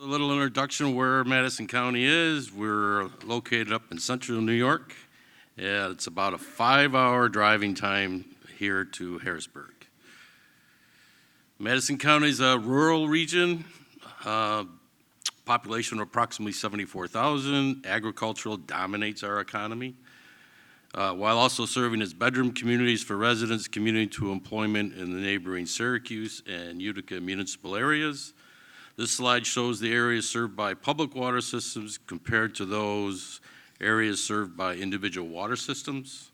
A little introduction where Madison County is. We're located up in central New York. Yeah, it's about a 5-hour driving time here to Harrisburg. Madison County is a rural region, population of approximately 74,000. Agricultural dominates our economy, while also serving as bedroom communities for residents, commuting to employment in the neighboring Syracuse and Utica municipal areas. This slide shows the areas served by public water systems compared to those areas served by individual water systems.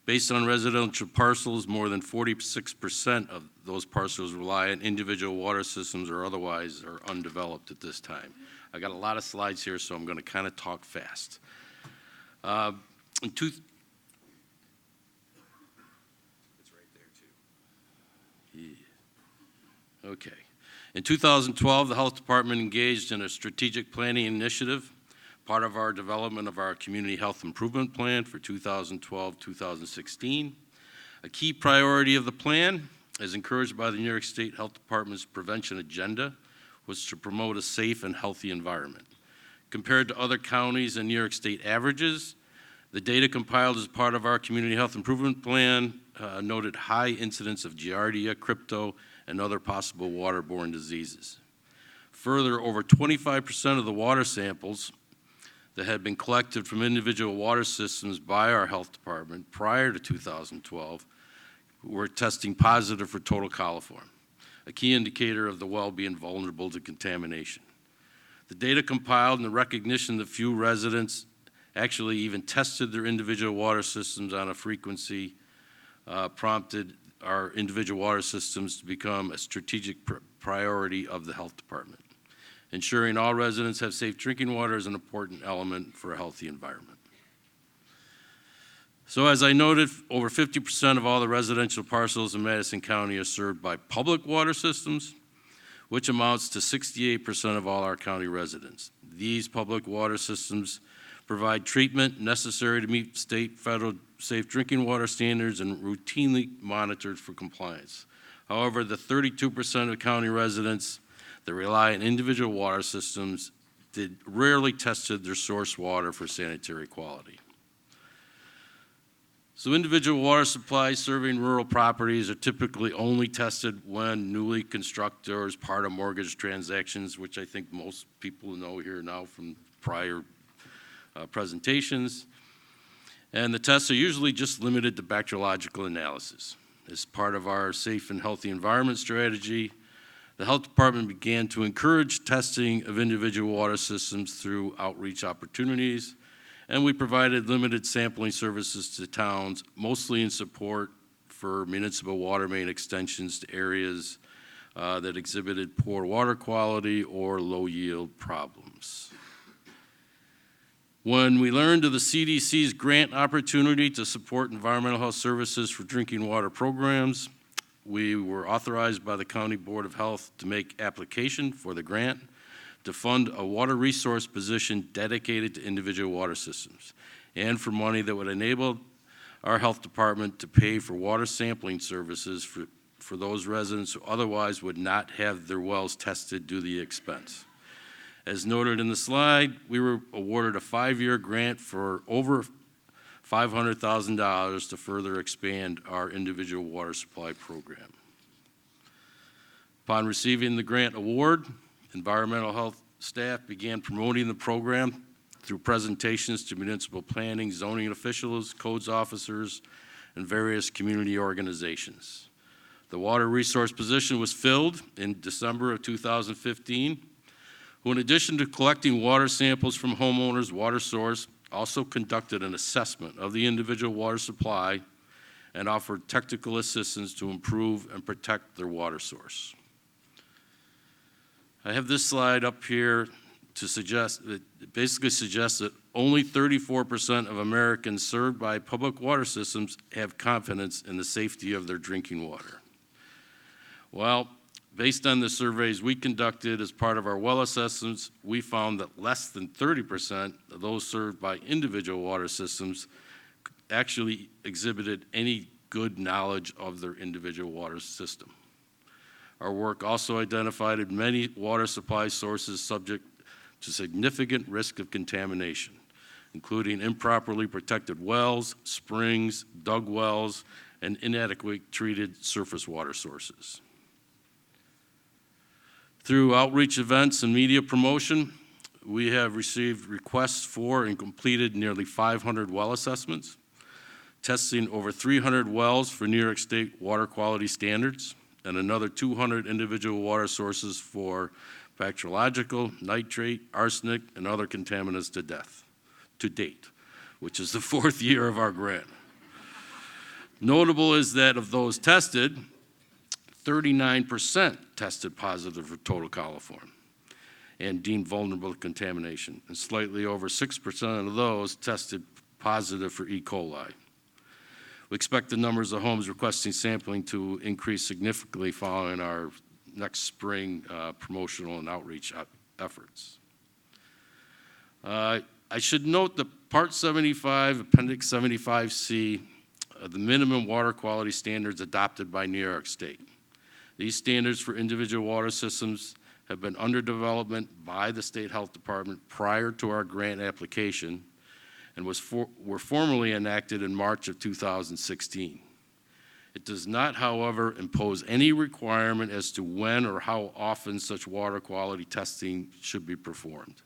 Based on residential parcels, more than 46% of those parcels rely on individual water systems or otherwise are undeveloped at this time. I got a lot of slides here, so I'm going to kind of talk fast. It's right there too. Yeah. Okay. In 2012, the Health Department engaged in a strategic planning initiative, part of our development of our Community Health Improvement Plan for 2012-2016. A key priority of the plan, as encouraged by the New York State Health Department's prevention agenda, was to promote a safe and healthy environment. Compared to other counties and New York State averages, the data compiled as part of our Community Health Improvement Plan noted high incidence of Giardia, crypto, and other possible waterborne diseases. Further, over 25% of the water samples that had been collected from individual water systems by our health department prior to 2012 were testing positive for total coliform, a key indicator of the well being vulnerable to contamination. The data compiled and the recognition that few residents actually even tested their individual water systems on a frequency prompted our individual water systems to become a strategic priority of the health department. Ensuring all residents have safe drinking water is an important element for a healthy environment. So as I noted, over 50% of all the residential parcels in Madison County are served by public water systems, which amounts to 68% of all our county residents. These public water systems provide treatment necessary to meet state, federal safe drinking water standards and routinely monitored for compliance. However, the 32% of county residents that rely on individual water systems rarely tested their source water for sanitary quality. So individual water supplies serving rural properties are typically only tested when newly constructed or as part of mortgage transactions, which I think most people know here now from prior presentations. And the tests are usually just limited to bacteriological analysis. As part of our safe and healthy environment strategy, the health department began to encourage testing of individual water systems through outreach opportunities, and we provided limited sampling services to towns, mostly in support for municipal water main extensions to areas that exhibited poor water quality or low yield problems. When we learned of the CDC's grant opportunity to support environmental health services for drinking water programs, we were authorized by the County Board of Health to make application for the grant to fund a water resource position dedicated to individual water systems and for money that would enable our health department to pay for water sampling services for those residents who otherwise would not have their wells tested due to the expense. As noted in the slide, we were awarded a 5-year grant for over $500,000 to further expand our individual water supply program. Upon receiving the grant award, environmental health staff began promoting the program through presentations to municipal planning, zoning officials, codes officers, and various community organizations. The water resource position was filled in December of 2015, who in addition to collecting water samples from homeowners' water source, also conducted an assessment of the individual water supply and offered technical assistance to improve and protect their water source. I have this slide up here to suggest that it basically suggests that only 34% of Americans served by public water systems have confidence in the safety of their drinking water. Well, based on the surveys we conducted as part of our well assessments, we found that less than 30% of those served by individual water systems actually exhibited any good knowledge of their individual water system. Our work also identified many water supply sources subject to significant risk of contamination, including improperly protected wells, springs, dug wells, and inadequately treated surface water sources. Through outreach events and media promotion, we have received requests for and completed nearly 500 well assessments, testing over 300 wells for New York State water quality standards, and another 200 individual water sources for bacteriological, nitrate, arsenic, and other contaminants to date, which is the 4th year of our grant. Notable is that of those tested, 39% tested positive for total coliform and deemed vulnerable to contamination, and slightly over 6% of those tested positive for E. coli. We expect the numbers of homes requesting sampling to increase significantly following our next spring promotional and outreach efforts. I should note that Part 75, Appendix 75C, the minimum water quality standards adopted by New York State. These standards for individual water systems have been under development by the State Health Department prior to our grant application and were formally enacted in March of 2016. It does not, however, impose any requirement as to when or how often such water quality testing should be performed,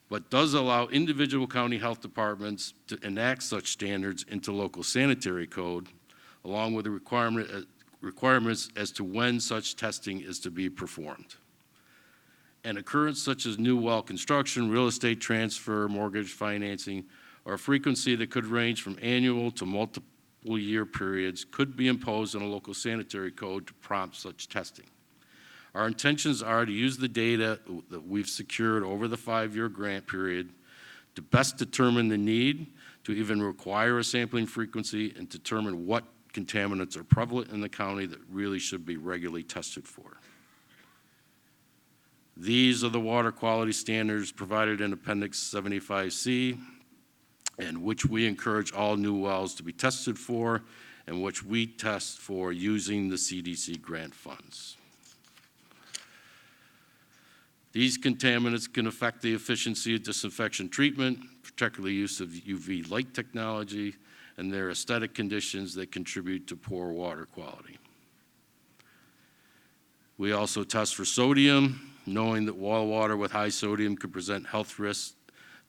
but does allow individual county health departments to enact such standards into local sanitary code, along with the requirements as to when such testing is to be performed. An occurrence such as new well construction, real estate transfer, mortgage financing, or a frequency that could range from annual to multiple year periods could be imposed in a local sanitary code to prompt such testing. Our intentions are to use the data that we've secured over the 5-year grant period to best determine the need to even require a sampling frequency and determine what contaminants are prevalent in the county that really should be regularly tested for. These are the water quality standards provided in Appendix 75C, and which we encourage all new wells to be tested for, and which we test for using the CDC grant funds. These contaminants can affect the efficiency of disinfection treatment, particularly use of UV light technology, and their aesthetic conditions that contribute to poor water quality. We also test for sodium, knowing that well water with high sodium could present health risks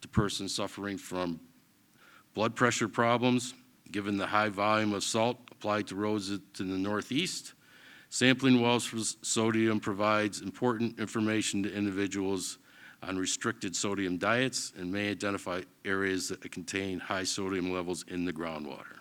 to persons suffering from blood pressure problems. Given the high volume of salt applied to roads to the northeast, sampling wells for sodium provides important information to individuals on restricted sodium diets and may identify areas that contain high sodium levels in the groundwater.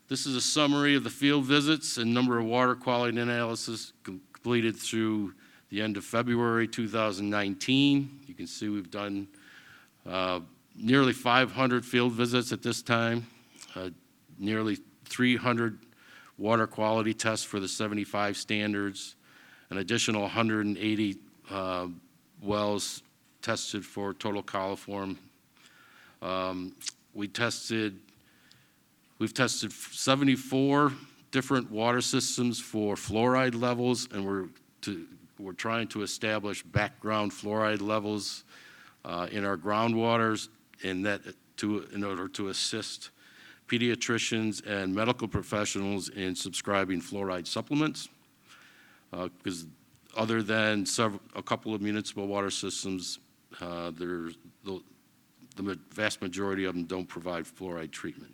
This is a summary of the field visits and number of water quality analysis completed through the end of February 2019. You can see we've done nearly 500 field visits at this time, nearly 300 water quality tests for the 75 standards, an additional 180 wells tested for total coliform. We've tested 74 different water systems for fluoride levels, and we're trying to establish background fluoride levels in our groundwaters, in order to assist pediatricians and medical professionals in subscribing fluoride supplements. Because other than a couple of municipal water systems, the vast majority of them don't provide fluoride treatment.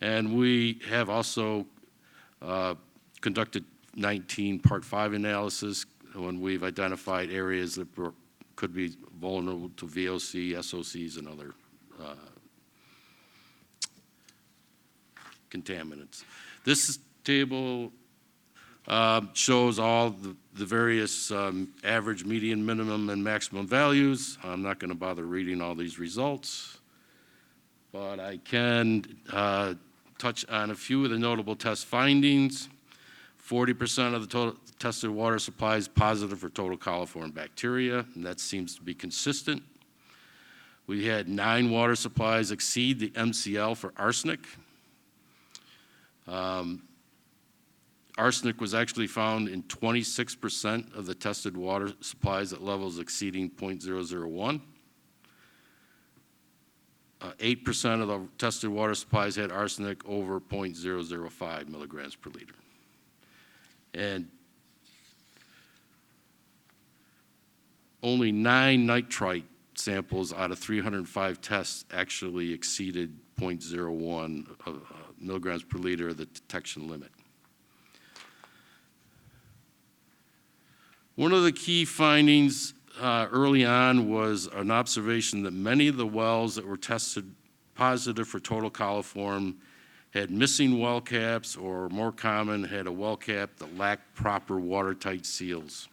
And we have also conducted 19 Part 5 analysis when we've identified areas that could be vulnerable to VOC, SOCs, and other contaminants. This table shows all the various average, median, minimum, and maximum values. I'm not going to bother reading all these results, but I can touch on a few of the notable test findings. 40% of the total tested water supply is positive for total coliform bacteria, and that seems to be consistent. We had 9 water supplies exceed the MCL for arsenic. Arsenic was actually found in 26% of the tested water supplies at levels exceeding 0.001. 8% of the tested water supplies had arsenic over 0.005 milligrams per liter. And only 9 nitrite samples out of 305 tests actually exceeded 0.01 milligrams per liter, the detection limit. One of the key findings early on was an observation that many of the wells that were tested positive for total coliform had missing well caps, or more common, had a well cap that lacked proper watertight seals.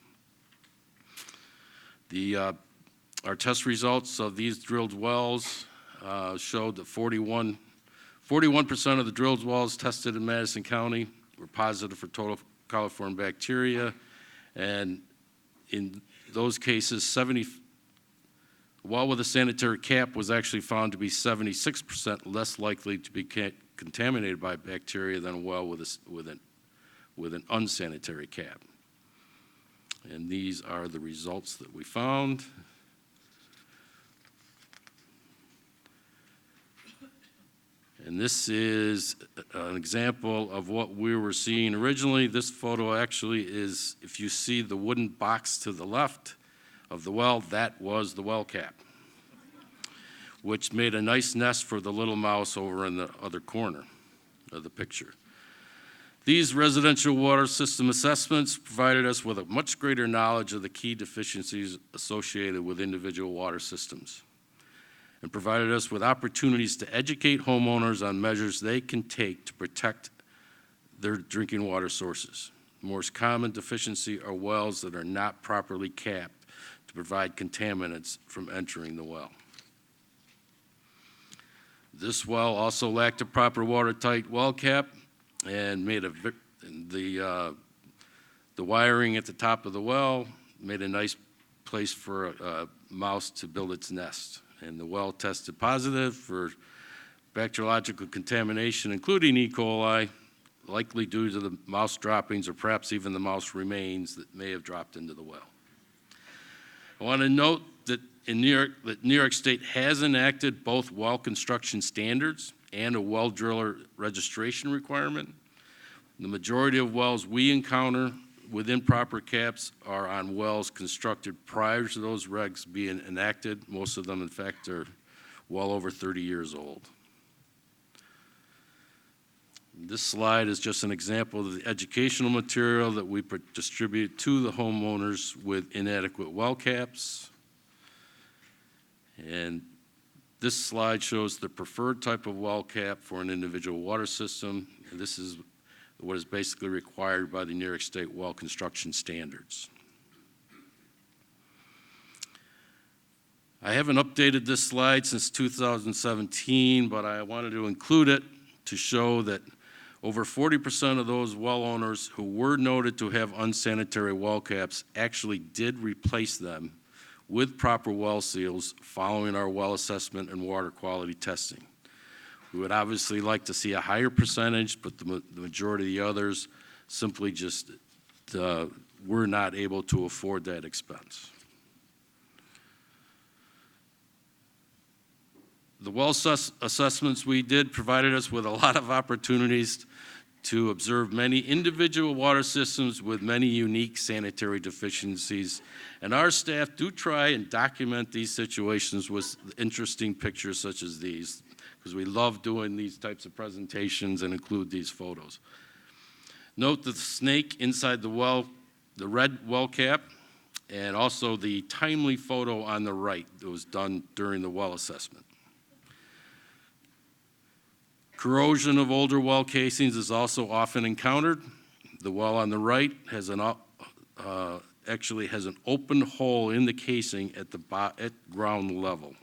Our test results of these drilled wells showed that 41% of the drilled wells tested in Madison County were positive for total coliform bacteria, and in those cases, a well with a sanitary cap was actually found to be 76% less likely to be contaminated by bacteria than a well with an unsanitary cap. And these are the results that we found. And this is an example of what we were seeing originally. This photo actually is, if you see the wooden box to the left of the well, that was the well cap, which made a nice nest for the little mouse over in the other corner of the picture. These residential water system assessments provided us with a much greater knowledge of the key deficiencies associated with individual water systems, and provided us with opportunities to educate homeowners on measures they can take to protect their drinking water sources. The most common deficiency are wells that are not properly capped to provide contaminants from entering the well. This well also lacked a proper watertight well cap and made the wiring at the top of the well made a nice place for a mouse to build its nest. And the well tested positive for bacteriological contamination, including E. coli, likely due to the mouse droppings or perhaps even the mouse remains that may have dropped into the well. I want to note that New York State has enacted both well construction standards and a well driller registration requirement. The majority of wells we encounter with improper caps are on wells constructed prior to those regs being enacted. Most of them, in fact, are well over 30 years old. This slide is just an example of the educational material that we distribute to the homeowners with inadequate well caps. And this slide shows the preferred type of well cap for an individual water system. And this is what is basically required by the New York State well construction standards. I haven't updated this slide since 2017, but I wanted to include it to show that over 40% of those well owners who were noted to have unsanitary well caps actually did replace them with proper well seals following our well assessment and water quality testing. We would obviously like to see a higher percentage, but the majority of the others simply just were not able to afford that expense. The well assessments we did provided us with a lot of opportunities to observe many individual water systems with many unique sanitary deficiencies. And our staff do try and document these situations with interesting pictures such as these, because we love doing these types of presentations and include these photos. Note the snake inside the well, the red well cap, and also the timely photo on the right that was done during the well assessment. Corrosion of older well casings is also often encountered. The well on the right has actually has an open hole in the casing at ground level.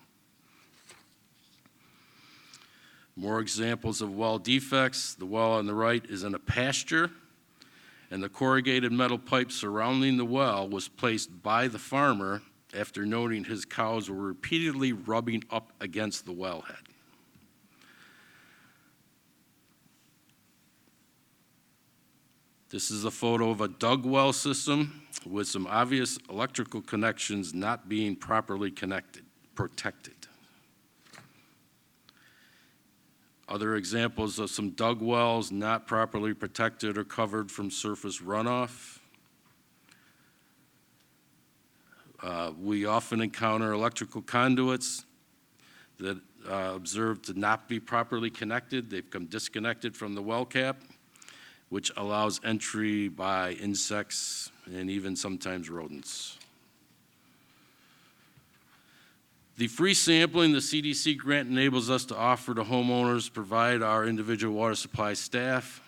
More examples of well defects. The well on the right is in a pasture, and the corrugated metal pipe surrounding the well was placed by the farmer after noting his cows were repeatedly rubbing up against the wellhead. This is a photo of a dug well system with some obvious electrical connections not being properly protected. Other examples of some dug wells not properly protected or covered from surface runoff. We often encounter electrical conduits that observed to not be properly connected. They've come disconnected from the well cap, which allows entry by insects and even sometimes rodents. The free sampling the CDC grant enables us to offer to homeowners provide our individual water supply staff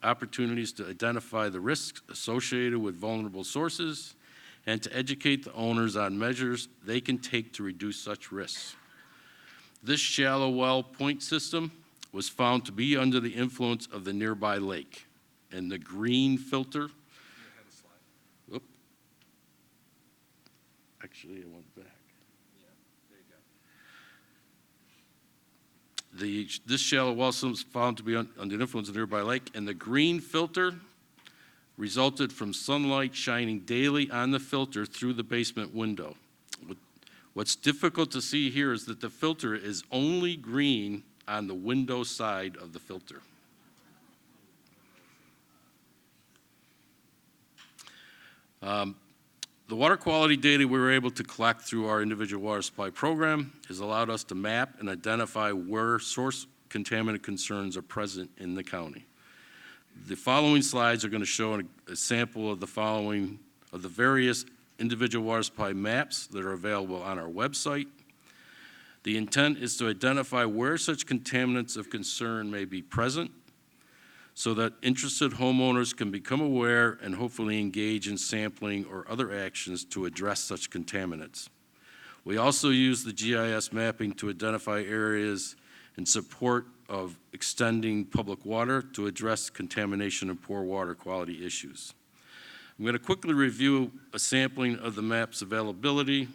opportunities to identify the risks associated with vulnerable sources and to educate the owners on measures they can take to reduce such risks. This shallow well point system was found to be under the influence of the nearby lake, and the green filter. Whoop. Actually, I went back. This shallow well system was found to be under the influence of the nearby lake, and the green filter resulted from sunlight shining daily on the filter through the basement window. What's difficult to see here is that the filter is only green on the window side of the filter. The water quality data we were able to collect through our individual water supply program has allowed us to map and identify where source contaminant concerns are present in the county. The following slides are going to show a sample of the various individual water supply maps that are available on our website. The intent is to identify where such contaminants of concern may be present so that interested homeowners can become aware and hopefully engage in sampling or other actions to address such contaminants. We also use the GIS mapping to identify areas in support of extending public water to address contamination and poor water quality issues. I'm going to quickly review a sampling of the map's availability.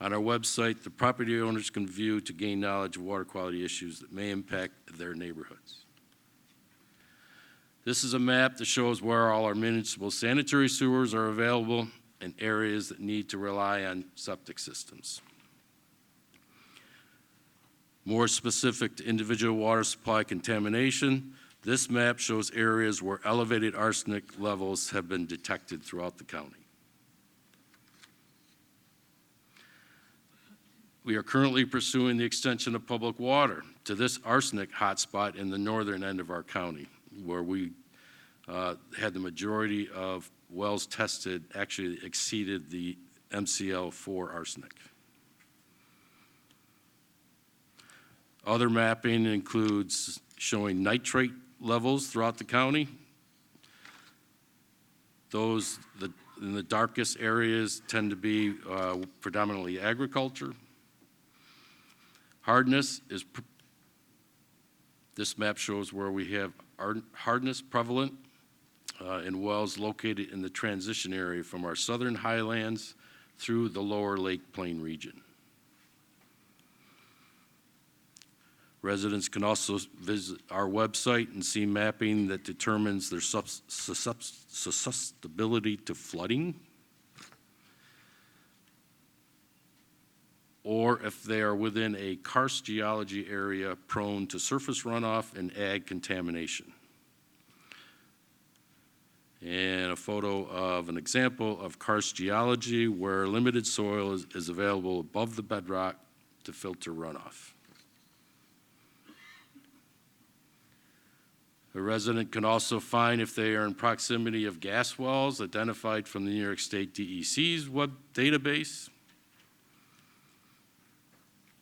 On our website, the property owners can view to gain knowledge of water quality issues that may impact their neighborhoods. This is a map that shows where all our municipal sanitary sewers are available and areas that need to rely on septic systems. More specific to individual water supply contamination, this map shows areas where elevated arsenic levels have been detected throughout the county. We are currently pursuing the extension of public water to this arsenic hotspot in the northern end of our county, where we had the majority of wells tested actually exceeded the MCL for arsenic. Other mapping includes showing nitrate levels throughout the county. Those in the darkest areas tend to be predominantly agriculture. Hardness is, this map shows where we have hardness prevalent in wells located in the transition area from our southern highlands through the lower Lake Plain region. Residents can also visit our website and see mapping that determines their susceptibility to flooding, or if they are within a karst geology area prone to surface runoff and ag contamination. And a photo of an example of karst geology where limited soil is available above the bedrock to filter runoff. A resident can also find if they are in proximity of gas wells identified from the New York State DEC's web database,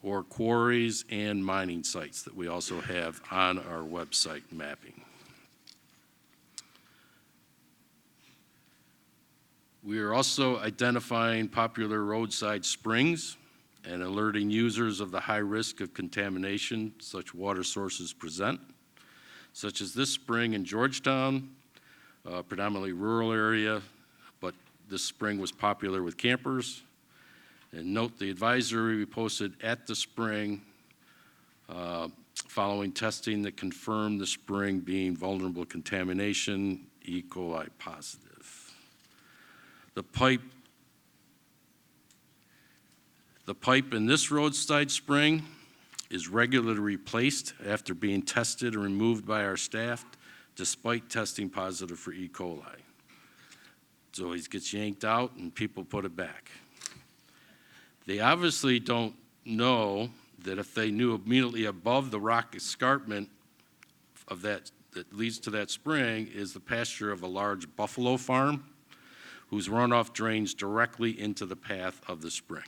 or quarries and mining sites that we also have on our website mapping. We are also identifying popular roadside springs and alerting users of the high risk of contamination such water sources present, such as this spring in Georgetown, predominantly rural area, but this spring was popular with campers. And note the advisory we posted at the spring following testing that confirmed the spring being vulnerable to contamination E. coli positive. The pipe in this roadside spring is regularly replaced after being tested and removed by our staff, despite testing positive for E. coli. So it gets yanked out and people put it back. They obviously don't know that if they knew immediately above the rock escarpment of that leads to that spring is the pasture of a large buffalo farm whose runoff drains directly into the path of the spring.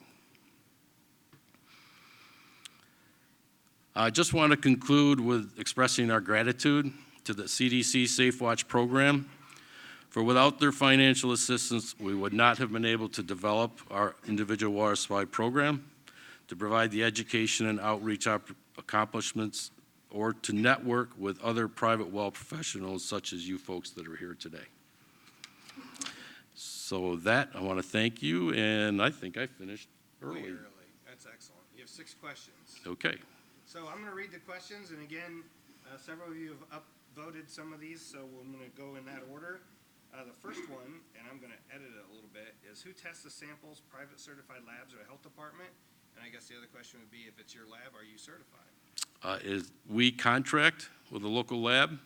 I just want to conclude with expressing our gratitude to the CDC Safe Watch program, for without their financial assistance, we would not have been able to develop our individual water supply program, to provide the education and outreach accomplishments, or to network with other private well professionals such as you folks that are here today. So with that, I want to thank you, and I think I finished early. Way early. That's excellent. You have 6 questions. Okay. So I'm going to read the questions, and again, several of you have upvoted some of these, so I'm going to go in that order. The first one, and I'm going to edit it a little bit, is who tests the samples, private certified labs or a health department? And I guess the other question would be, if it's your lab, are you certified? We contract with a local lab,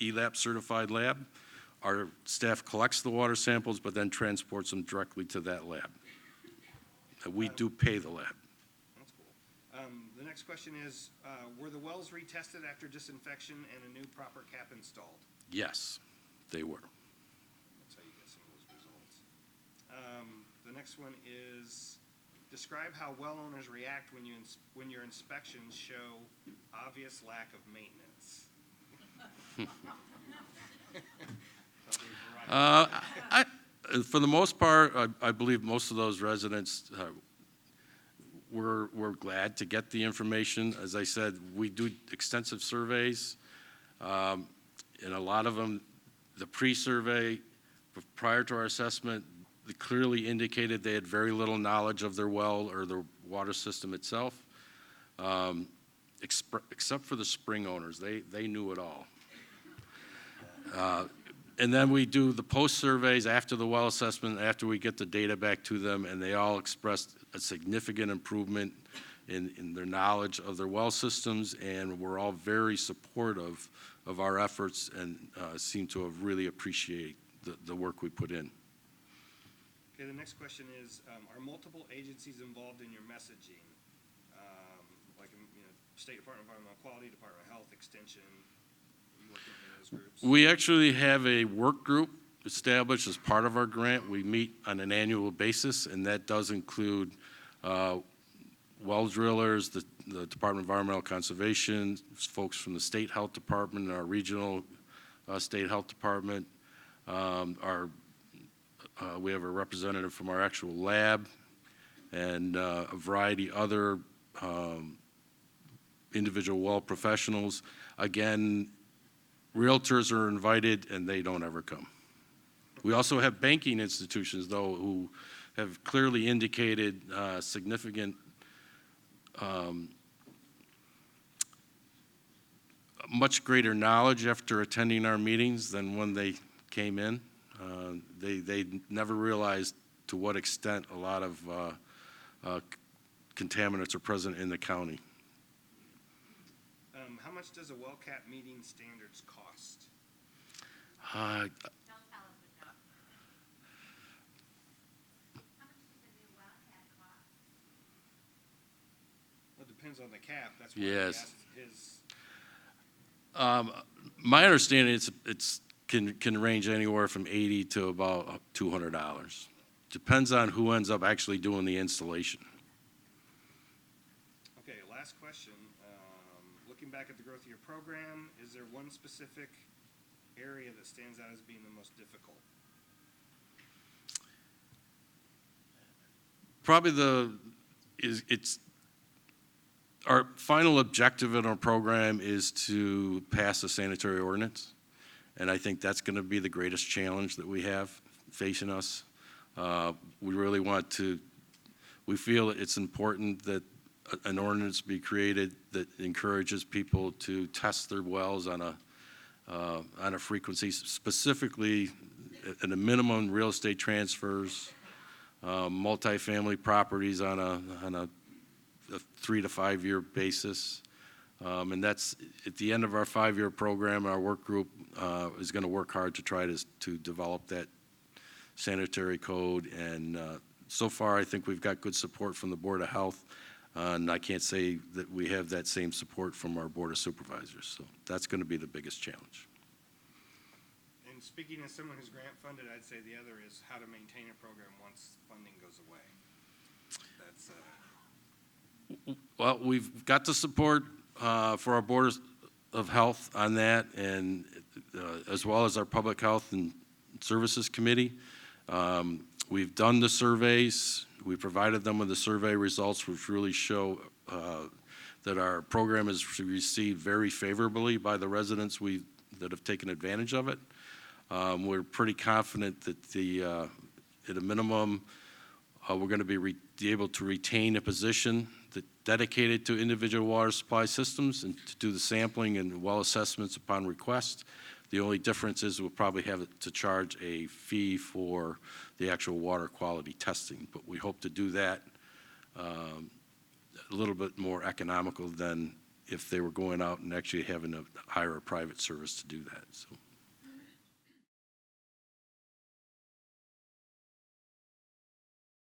ELAP certified lab. Our staff collects the water samples, but then transports them directly to that lab. We do pay the lab. That's cool. The next question is, were the wells retested after disinfection and a new proper cap installed? Yes, they were. That's how you get some of those results. The next one is, describe how well owners react when your inspections show obvious lack of maintenance. For the most part, I believe most of those residents were glad to get the information. As I said, we do extensive surveys, and a lot of them, the pre-survey prior to our assessment, they clearly indicated they had very little knowledge of their well or their water system itself, except for the spring owners. They knew it all. And then we do the post-surveys after the well assessment, after we get the data back to them, and they all expressed a significant improvement in their knowledge of their well systems, and we're all very supportive of our efforts and seem to have really appreciated the work we put in. Okay, the next question is, are multiple agencies involved in your messaging? Like, State Department of Environmental Quality, Department of Health, Extension, are you working in those groups? We actually have a work group established as part of our grant. We meet on an annual basis, and that does include well drillers, the Department of Environmental Conservation, folks from the State Health Department, our regional State Health Department. We have a representative from our actual lab, and a variety other individual well professionals. Again, realtors are invited, and they don't ever come. We also have banking institutions, though, who have clearly indicated significant much greater knowledge after attending our meetings than when they came in. They never realized to what extent a lot of contaminants are present in the county. How much does a well cap meeting standards cost? Don't tell us the number. How much does a new well cap cost? Well, it depends on the cap. That's why Yes. we asked his. My understanding is it can range anywhere from $80 to about $200. Depends on who ends up actually doing the installation. Okay, last question. Looking back at the growth of your program, is there one specific area that stands out as being the most difficult? Probably it's our final objective in our program is to pass a sanitary ordinance, and I think that's going to be the greatest challenge that we have facing us. We really want to. We feel it's important that an ordinance be created that encourages people to test their wells on on a frequency, specifically at a minimum real estate transfers, multifamily properties on a 3 to 5 year basis. And that's at the end of our 5-year program. Our work group is going to work hard to try to develop that sanitary code. And so far, I think we've got good support from the Board of Health. And I can't say that we have that same support from our Board of Supervisors. So that's going to be the biggest challenge. And speaking as someone who's grant funded, I'd say the other is how to maintain a program once funding goes away. That's Well, we've got the support for our Board of Health on that, and as well as our Public Health and Services Committee. We've done the surveys. We provided them with the survey results, which really show that our program is received very favorably by the residents that have taken advantage of it. We're pretty confident that at a minimum, we're going to be able to retain a position dedicated to individual water supply systems and to do the sampling and well assessments upon request. The only difference is we'll probably have to charge a fee for the actual water quality testing, but we hope to do that a little bit more economical than if they were going out and actually having to hire a private service to do that. So